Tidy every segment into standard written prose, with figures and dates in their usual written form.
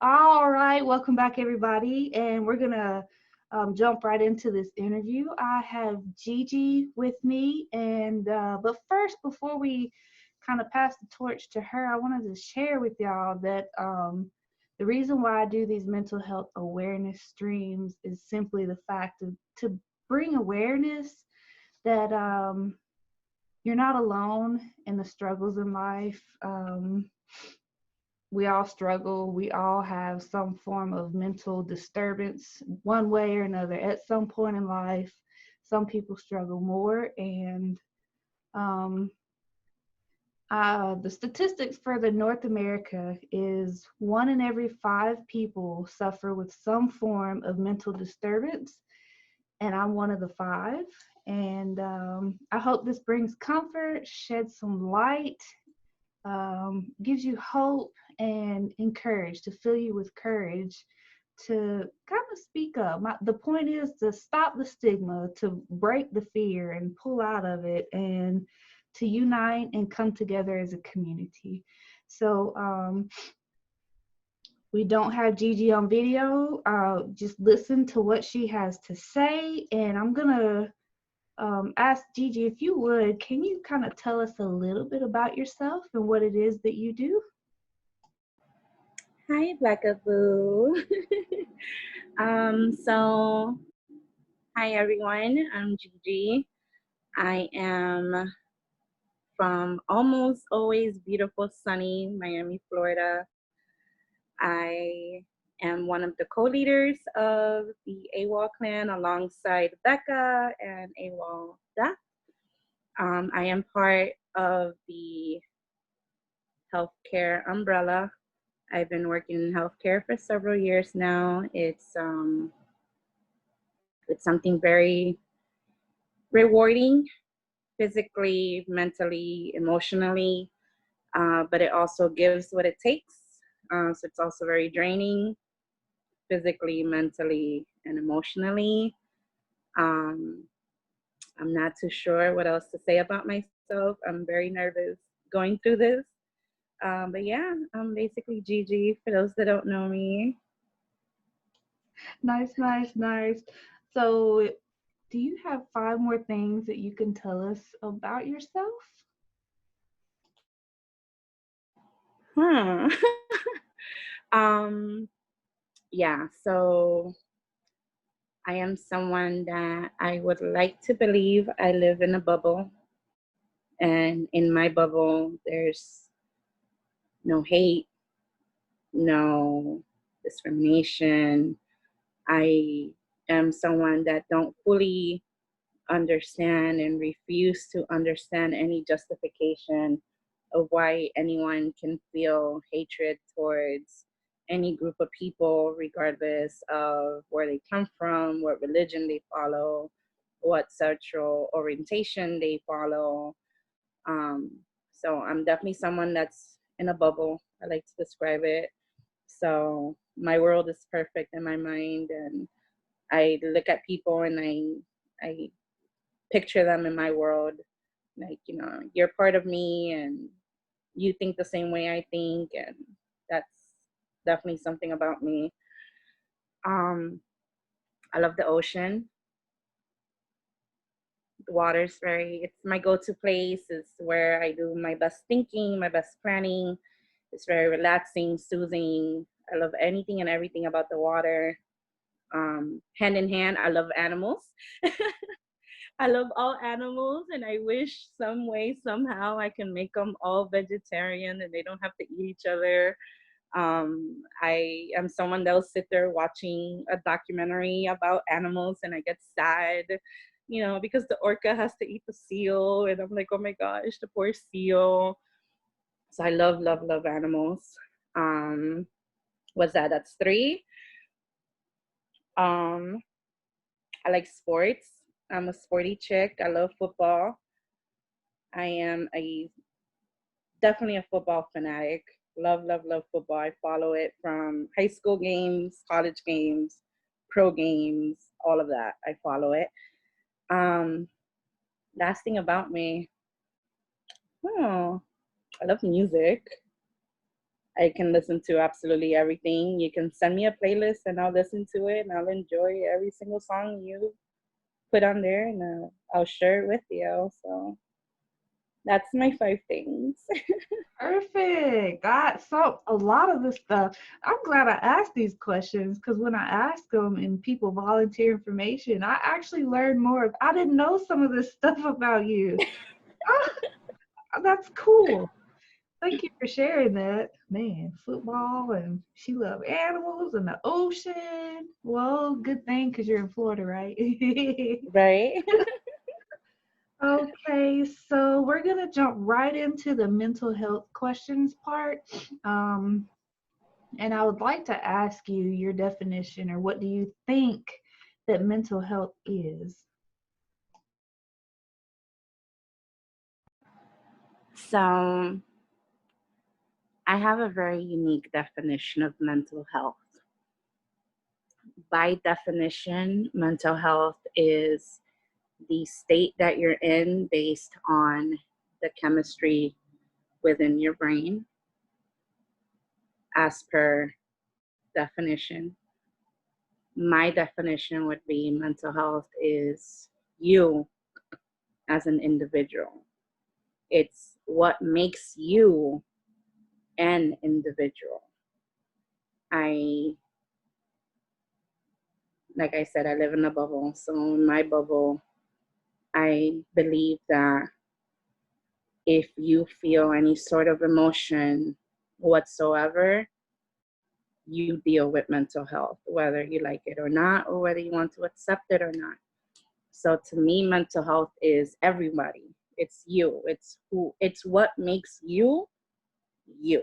All right, welcome back, everybody, and we're gonna jump right into this interview. I have Gigi with me, and but first, before we kind of pass the torch to her, I wanted to share with y'all that the reason why I do these mental health awareness streams is simply the fact of to bring awareness that you're not alone in the struggles in life. We all struggle. We all have some form of mental disturbance, one way or another, at some point in life. Some people struggle more, and um, the statistics for the North America is 1 in every 5 people suffer with some form of mental disturbance, and I'm one of the 5. And I hope this brings comfort, sheds some light, gives you hope and encourage to fill you with courage to kind of speak up. The point is to stop the stigma, to break the fear and pull out of it, and to unite and come together as a community. So we don't have Gigi on video. Just listen to what she has to say, and I'm gonna ask Gigi, if you would, can you kind of tell us a little bit about yourself and what it is that you do? Hi, Blackaboo. So hi everyone. I'm Gigi. I am from almost always beautiful, sunny Miami, Florida. I am one of the co-leaders of the Awol clan alongside Becca and Awol. I am part of the healthcare umbrella. I've been working in healthcare for several years now. It's something very rewarding, physically, mentally, emotionally, but it also gives what it takes. So it's also very draining, physically, mentally, and emotionally. Um, I'm not too sure what else to say about myself. I'm very nervous going through this. But yeah, I'm basically Gigi for those that don't know me. Nice, nice, nice. So, do you have 5 more things that you can tell us about yourself? Huh. um, yeah, so I am someone that I would like to believe I live in a bubble. And in my bubble, there's no hate, no discrimination. I am someone that don't fully understand and refuse to understand any justification of why anyone can feel hatred towards any group of people, regardless of where they come from, what religion they follow, what sexual orientation they follow. Um, so I'm definitely someone that's in a bubble. I like to describe it. So my world is perfect in my mind, and I look at people and I picture them in my world. Like, you're part of me, and you think the same way I think, and that's definitely something about me. Um, I love the ocean. The water's it's my go-to place. It's where I do my best thinking, my best planning. It's very relaxing, soothing. I love anything and everything about the water. Hand in hand, I love animals. I love all animals, and I wish some way, somehow, I can make them all vegetarian and they don't have to eat each other. I am someone that will sit there watching a documentary about animals and I get sad, because the orca has to eat the seal, and I'm like, oh my gosh, the poor seal. So I love, love, love animals. Um, what's that? That's 3. Um, I like sports. I'm a sporty chick. I love football. I am definitely a football fanatic. Love, love, love football. I follow it from high school games, college games, pro games, all of that. I follow it. Um, Last thing about me, oh, I love music. I can listen to absolutely everything. You can send me a playlist and I'll listen to it and I'll enjoy every single song you put on there, and I'll share it with you. So that's my 5 things. Perfect. So a lot of this stuff, I'm glad I asked these questions because when I ask them and people volunteer information, I actually learn more. I didn't know some of this stuff about you. That's cool. Thank you for sharing that. Man, football and she loves animals and the ocean. Well, good thing because you're in Florida, right? Right? Okay, so we're gonna jump right into the mental health questions part. Um, and I would like to ask you your definition, or what do you think that mental health is? So I have a very unique definition of mental health. By definition, mental health is the state that you're in based on the chemistry within your brain, as per definition. My definition would be mental health is you as an individual. It's what makes you an individual. I, like I said, I live in a bubble. So in my bubble, I believe that if you feel any sort of emotion whatsoever, you deal with mental health, whether you like it or not, or whether you want to accept it or not. So to me, mental health is everybody. It's you. It's what makes you you.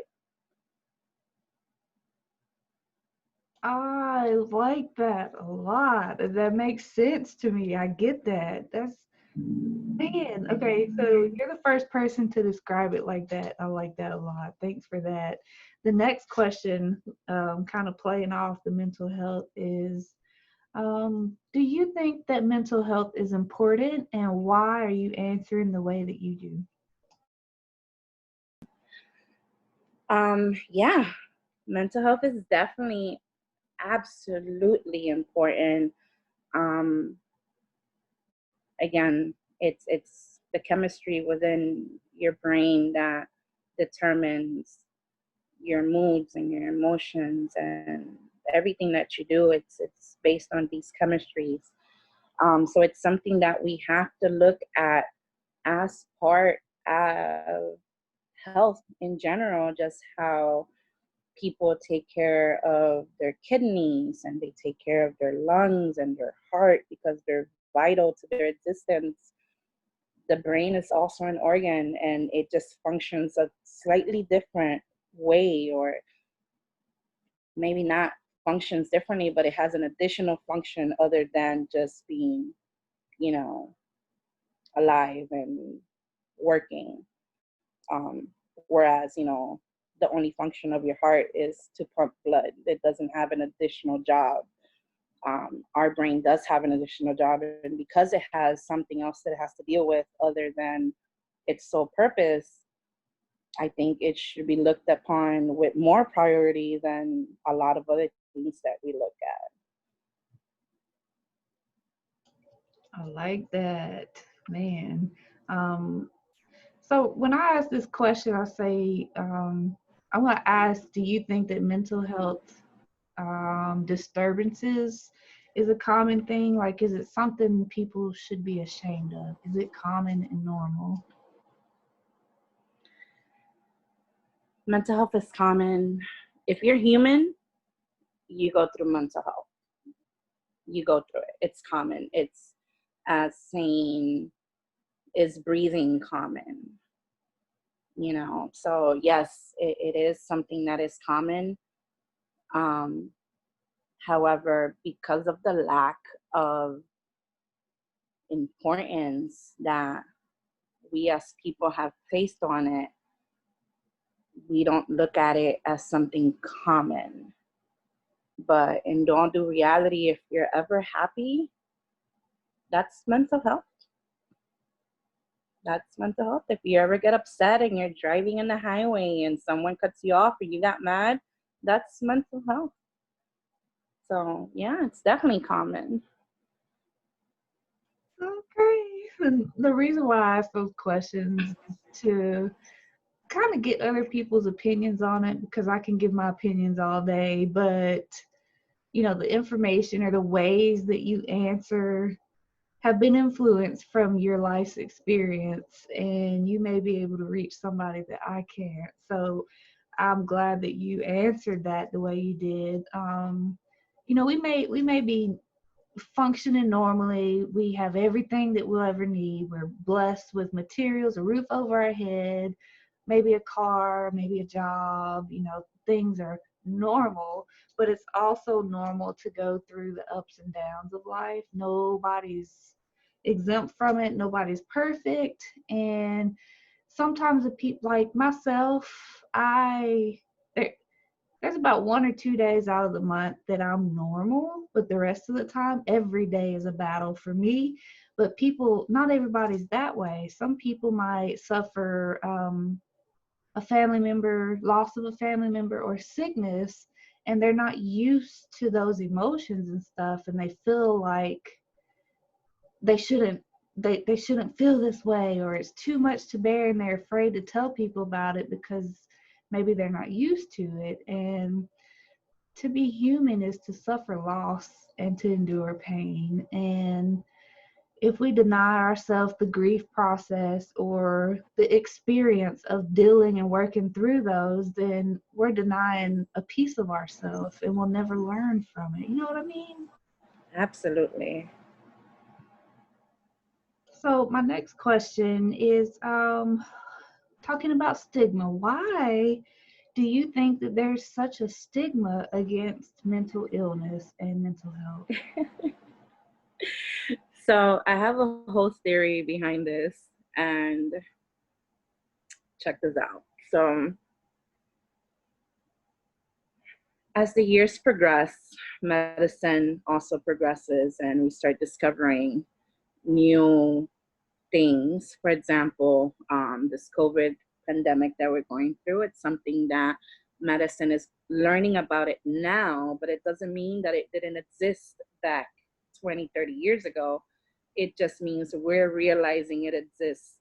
I like that a lot. That makes sense to me. I get that. That's man. Okay, so you're the first person to describe it like that. I like that a lot. Thanks for that. The next question, kind of playing off the mental health, is do you think that mental health is important, and why are you answering the way that you do? Yeah, mental health is definitely absolutely important. Um, Again, it's the chemistry within your brain that determines your moods and your emotions and everything that you do. It's based on these chemistries. So it's something that we have to look at as part of health in general, just how people take care of their kidneys and they take care of their lungs and their heart because they're vital to their existence. The brain is also an organ and it just functions a slightly different way, or maybe not functions differently, but it has an additional function other than just being, you know, alive and working. Um, Whereas, the only function of your heart is to pump blood. It doesn't have an additional job. Our brain does have an additional job, and because it has something else that it has to deal with other than its sole purpose, I think it should be looked upon with more priority than a lot of other things that we look at. I like that, man. Um, so when I ask this question, I say, I want to ask, do you think that mental health disturbances is a common thing? Like, is it something people should be ashamed of? Is it common and normal? Mental health is common. If you're human, you go through mental health. You go through it. It's common. It's as saying, is breathing common? So yes, it is something that is common. Um, However, because of the lack of importance that we as people have placed on it, we don't look at it as something common. But in all due reality, if you're ever happy, that's mental health. That's mental health. If you ever get upset and you're driving in the highway and someone cuts you off or you got mad, that's mental health. So yeah, it's definitely common. Okay. And the reason why I ask those questions is to kind of get other people's opinions on it, because I can give my opinions all day, but the information or the ways that you answer have been influenced from your life's experience, and you may be able to reach somebody that I can't. So I'm glad that you answered that the way you did. We may be functioning normally. We have everything that we'll ever need. We're blessed with materials, a roof over our head, maybe a car, maybe a job. Things are normal, but it's also normal to go through the ups and downs of life. Nobody's exempt from it. Nobody's perfect. And sometimes the people like myself, there, there's about 1 or 2 days out of the month that I'm normal, but the rest of the time, every day is a battle for me. But not everybody's that way. Some people might suffer loss of a family member, or sickness, and they're not used to those emotions and stuff, and they feel like they shouldn't they shouldn't feel this way, or it's too much to bear, and they're afraid to tell people about it because maybe they're not used to it. And to be human is to suffer loss and to endure pain. And if we deny ourselves the grief process or the experience of dealing and working through those, then we're denying a piece of ourselves and we'll never learn from it. You know what I mean? Absolutely. So my next question is talking about stigma. Why do you think that there's such a stigma against mental illness and mental health? So I have a whole theory behind this, and check this out. So as the years progress, medicine also progresses and we start discovering new things. For example, this COVID pandemic that we're going through, it's something that medicine is learning about it now, but it doesn't mean that it didn't exist back 20, 30 years ago. It just means we're realizing it exists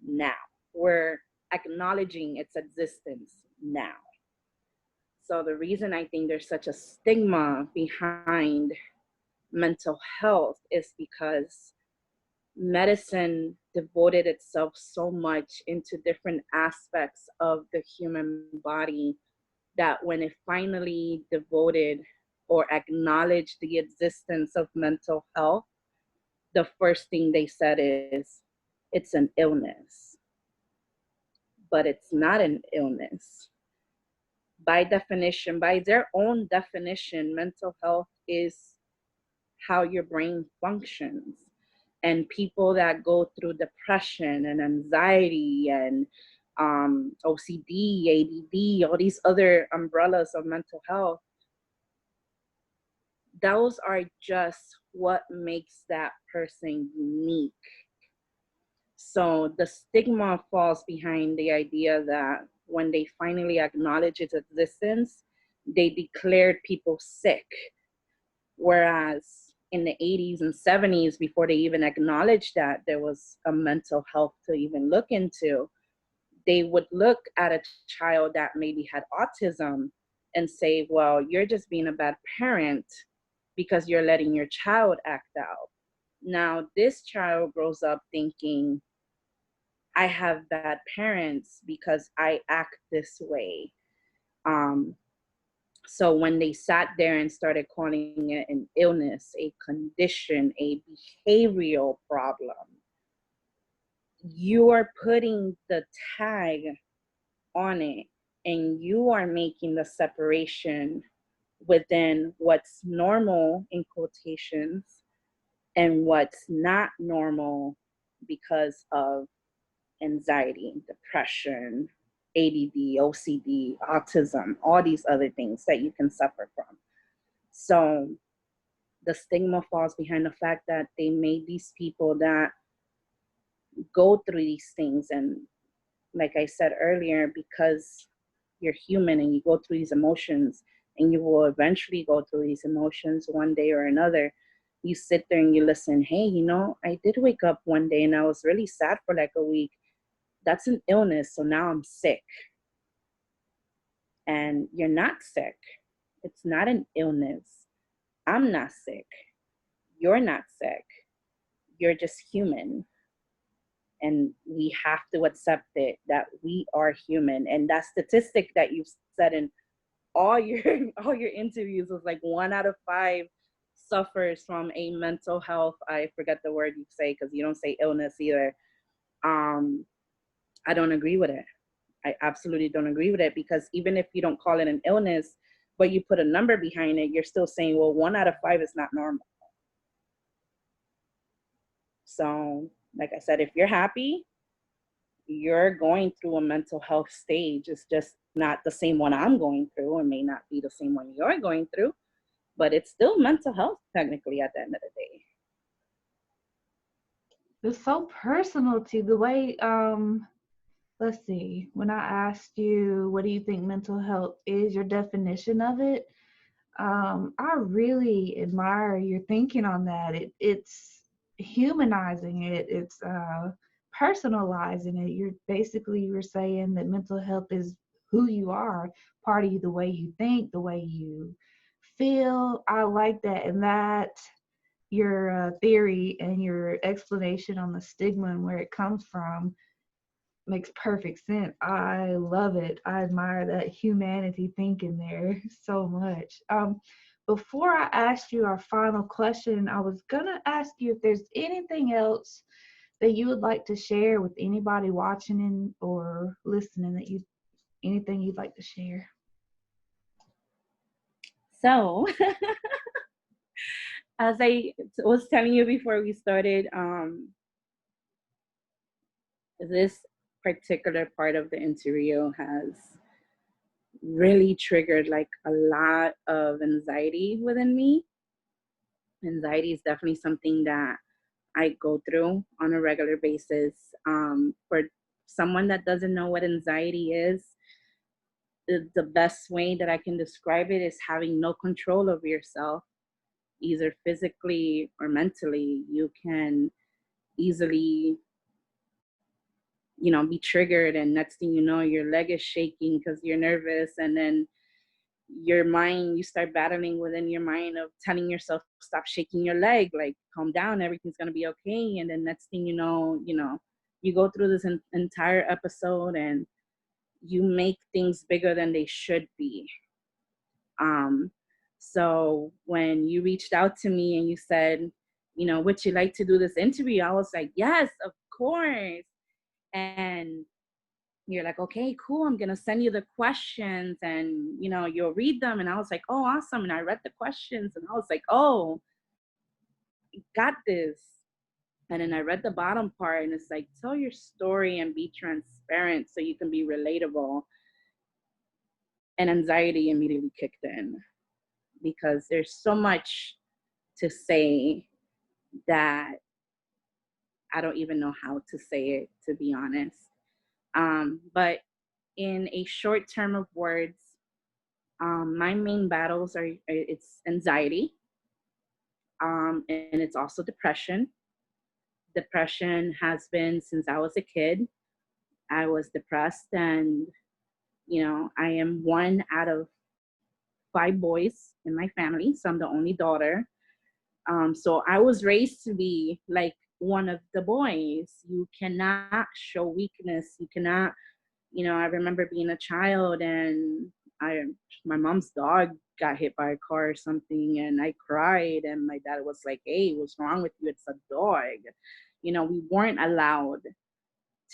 now. We're acknowledging its existence now. So the reason I think there's such a stigma behind mental health is because medicine devoted itself so much into different aspects of the human body that when it finally devoted or acknowledged the existence of mental health, the first thing they said is, it's an illness. But it's not an illness. By definition, by their own definition, mental health is how your brain functions. And people that go through depression and anxiety and OCD, ADD, all these other umbrellas of mental health, those are just what makes that person unique. So the stigma falls behind the idea that when they finally acknowledge its existence, they declared people sick. Whereas in the 80s and 70s, before they even acknowledged that there was a mental health to even look into, they would look at a child that maybe had autism and say, well, you're just being a bad parent because you're letting your child act out. Now, this child grows up thinking, I have bad parents because I act this way. So when they sat there and started calling it an illness, a condition, a behavioral problem, you are putting the tag on it and you are making the separation within what's normal in quotations and what's not normal because of anxiety, depression, ADD, OCD, autism, all these other things that you can suffer from. So the stigma falls behind the fact that they made these people that go through these things. And like I said earlier, because you're human and you go through these emotions, and you will eventually go through these emotions one day or another. You sit there and you listen. Hey, I did wake up one day and I was really sad for like a week. That's an illness. So now I'm sick. And you're not sick. It's not an illness. I'm not sick. You're not sick. You're just human. And we have to accept it, that we are human. And that statistic that you've said in all your all your interviews was like 1 out of 5 suffers from a mental health. I forget the word you say because you don't say illness either. I don't agree with it. I absolutely don't agree with it, because even if you don't call it an illness, but you put a number behind it, you're still saying, well, 1 out of 5 is not normal. So, like I said, if you're happy, you're going through a mental health stage. It's just not the same one I'm going through. It may not be the same one you're going through, but it's still mental health technically at the end of the day. It's so personal to the way, let's see, when I asked you, what do you think mental health is, your definition of it, I really admire your thinking on that. It's humanizing it. It's personalizing it. You're saying that mental health is who you are, part of you, the way you think, the way you feel. I like that, and that your theory and your explanation on the stigma and where it comes from makes perfect sense. I love it. I admire that humanity thinking there so much. Before I ask you our final question, I was gonna ask you if there's anything else that you would like to share with anybody watching or listening, anything you'd like to share. So, as I was telling you before we started, this particular part of the interview has really triggered like a lot of anxiety within me. Anxiety is definitely something that I go through on a regular basis. For someone that doesn't know what anxiety is, the best way that I can describe it is having no control over yourself, either physically or mentally. You can easily, be triggered, and next thing you know, your leg is shaking because you're nervous, and then you start battling within your mind of telling yourself, stop shaking your leg, like calm down, everything's going to be okay. And then next thing you go through this entire episode, and you make things bigger than they should be. So when you reached out to me and you said, would you like to do this interview, I was like, yes, of course. And you're like, okay, cool, I'm gonna send you the questions, and you'll read them. And I was like, oh, awesome. And I read the questions and I was like, oh, you got this. And then I read the bottom part, and it's like, tell your story and be transparent so you can be relatable. And anxiety immediately kicked in, because there's so much to say that I don't even know how to say it, to be honest. But in a short term of words, my main battles it's anxiety, and it's also depression. Depression has been since I was a kid. I was depressed, and I am 1 out of 5 boys in my family, so I'm the only daughter. So I was raised to be like one of the boys. You cannot show weakness. You cannot, I remember being a child, and my mom's dog got hit by a car or something, and I cried, and my dad was like, hey, what's wrong with you? It's a dog. We weren't allowed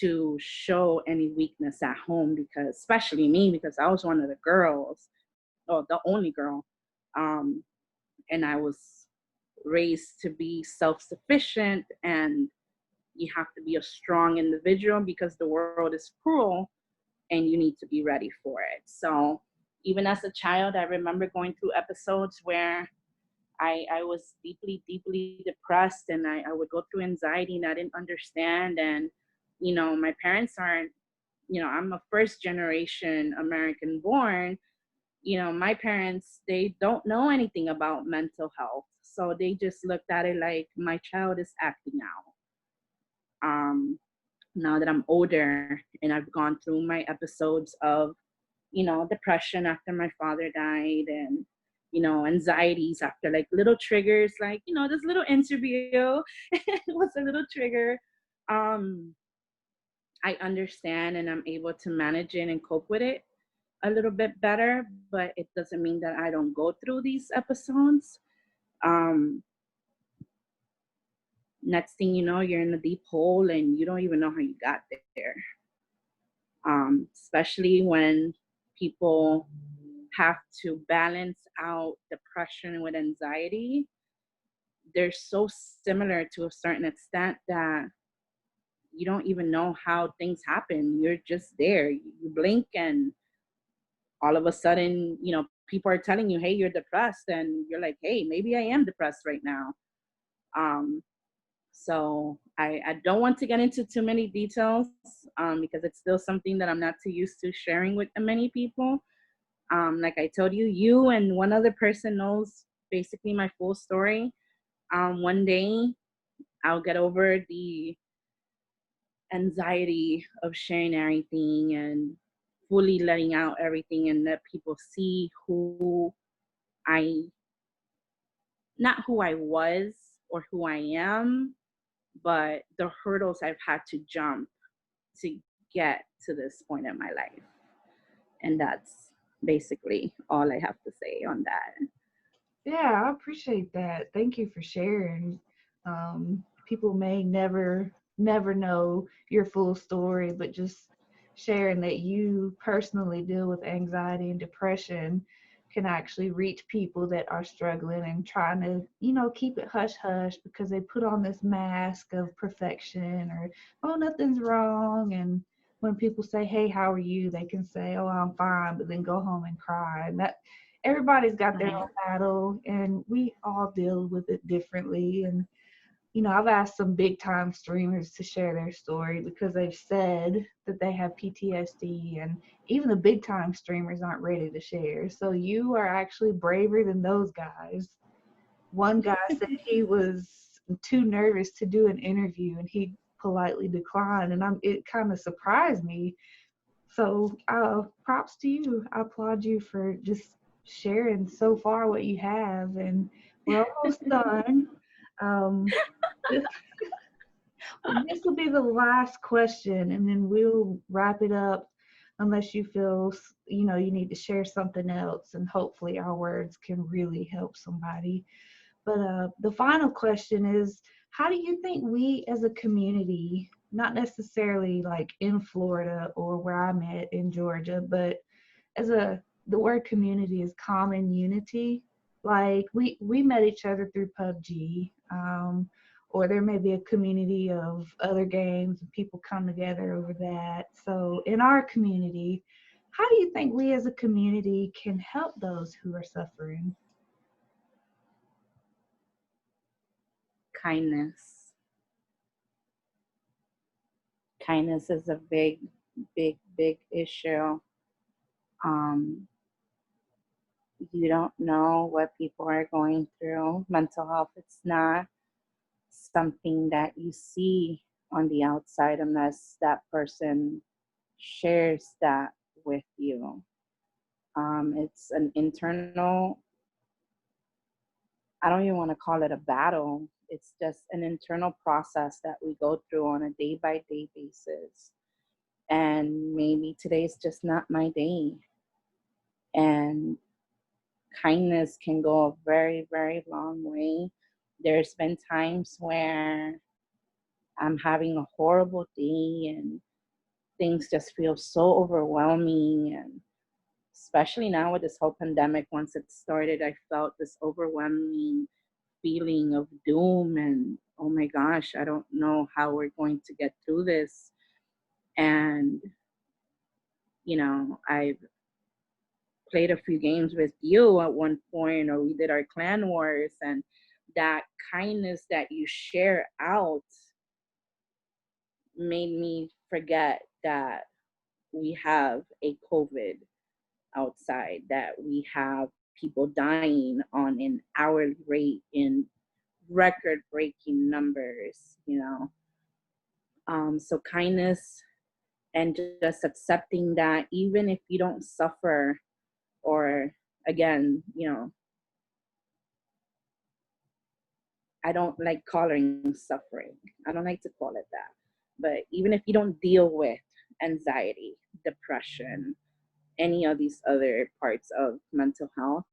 to show any weakness at home, because especially me, because I was one of the girls, or the only girl. And I was raised to be self-sufficient, and you have to be a strong individual because the world is cruel and you need to be ready for it. So even as a child, I remember going through episodes where I was deeply, deeply depressed, and I would go through anxiety, and I didn't understand. And, my parents aren't, I'm a first generation American born. My parents, they don't know anything about mental health. So they just looked at it like my child is acting out. Now that I'm older and I've gone through my episodes of, depression after my father died, and, anxieties after, like, little triggers, like, this little interview was a little trigger. Um, I understand and I'm able to manage it and cope with it a little bit better, but it doesn't mean that I don't go through these episodes. Um, Next thing you know, you're in a deep hole and you don't even know how you got there. Especially when people have to balance out depression with anxiety. They're so similar to a certain extent that you don't even know how things happen. You're just there. You blink and all of a sudden, people are telling you, hey, you're depressed. And you're like, hey, maybe I am depressed right now. Um, so I don't want to get into too many details because it's still something that I'm not too used to sharing with many people. Like I told you, you and one other person knows basically my full story. One day I'll get over the anxiety of sharing everything and fully letting out everything and let people see I, not who I was or who I am, but the hurdles I've had to jump to get to this point in my life. And that's basically all I have to say on that. Yeah, I appreciate that. Thank you for sharing. People may never know your full story, but just sharing that you personally deal with anxiety and depression can actually reach people that are struggling and trying to, keep it hush hush because they put on this mask of perfection or, oh, nothing's wrong. And when people say, hey, how are you? They can say, oh, I'm fine, but then go home and cry. And that everybody's got their Right. own battle and we all deal with it differently. And I've asked some big time streamers to share their story because they've said that they have PTSD, and even the big time streamers aren't ready to share. So you are actually braver than those guys. One guy said he was too nervous to do an interview and he politely declined, and it kind of surprised me. So props to you. I applaud you for just sharing so far what you have, and we're almost done. Um, this, this will be the last question, and then we'll wrap it up. Unless you feel you need to share something else, and hopefully our words can really help somebody. But the final question is, how do you think we as a community, not necessarily like in Florida or where I'm at in Georgia, but the word community is common unity. Like we met each other through Pubg, or there may be a community of other games and people come together over that. So in our community, how do you think we as a community can help those who are suffering? Kindness. Kindness is a big, big, big issue. Um, you don't know what people are going through. Mental health, it's not something that you see on the outside unless that person shares that with you. It's an internal, I don't even want to call it a battle. It's just an internal process that we go through on a day by day basis. And maybe today's just not my day. And kindness can go a very, very long way. There's been times where I'm having a horrible day and things just feel so overwhelming. And especially now with this whole pandemic, once it started, I felt this overwhelming feeling of doom and, oh my gosh, I don't know how we're going to get through this. And, I've played a few games with you at one point, or we did our clan wars, and that kindness that you share out made me forget that we have a COVID outside, that we have people dying on an hourly rate in record breaking numbers, you know. So kindness and just accepting that even if you don't suffer, or again, you know, I don't like calling suffering. I don't like to call it that. But even if you don't deal with anxiety, depression, any of these other parts of mental health,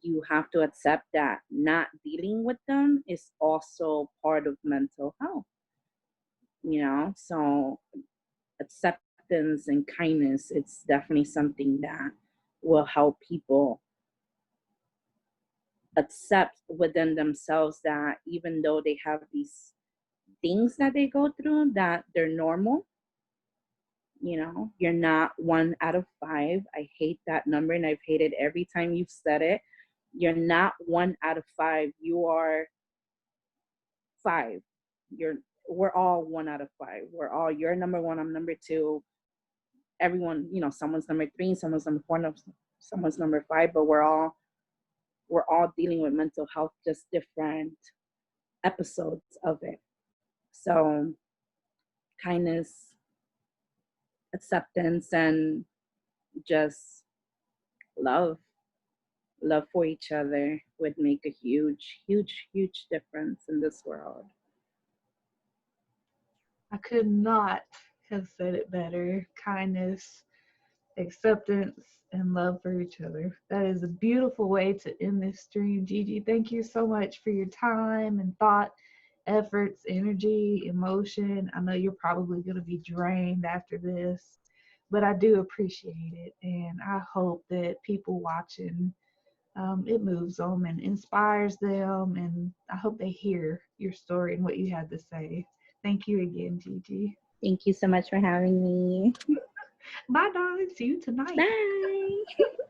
you have to accept that not dealing with them is also part of mental health, you know? So acceptance and kindness, it's definitely something that will help people accept within themselves that even though they have these things that they go through, that they're normal. You know, you're not 1 out of 5. I hate that number, and I've hated every time you've said it. You're not 1 out of 5. You are 5. We're all 1 out of 5. We're all, you're number 1, I'm number 2. Everyone, you know, someone's number 3, someone's number 4, someone's number 5, but we're all dealing with mental health, just different episodes of it. So kindness, acceptance, and just love for each other would make a huge, huge, huge difference in this world. I could not have said it better. Kindness, acceptance, and love for each other. That is a beautiful way to end this stream. Gigi, thank you so much for your time and thought, efforts, energy, emotion. I know you're probably going to be drained after this, but I do appreciate it. And I hope that people watching, it moves them and inspires them. And I hope they hear your story and what you had to say. Thank you again, Gigi. Thank you so much for having me. Bye, darling. See you tonight. Bye.